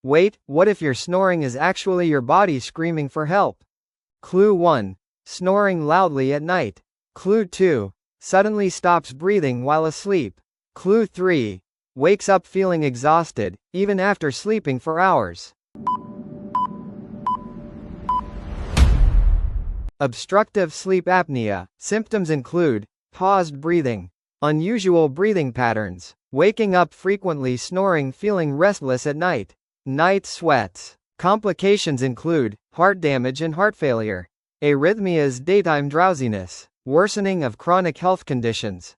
Wait, what if your snoring is actually your body screaming for help? Clue 1. Snoring loudly at night. Clue 2. Suddenly stops breathing while asleep. Clue 3. Wakes up feeling exhausted, even after sleeping for hours. Obstructive sleep apnea. Symptoms include paused breathing, unusual breathing patterns, waking up frequently, snoring, feeling restless at night, night sweats. Complications include heart damage and heart failure, arrhythmias, daytime drowsiness, worsening of chronic health conditions.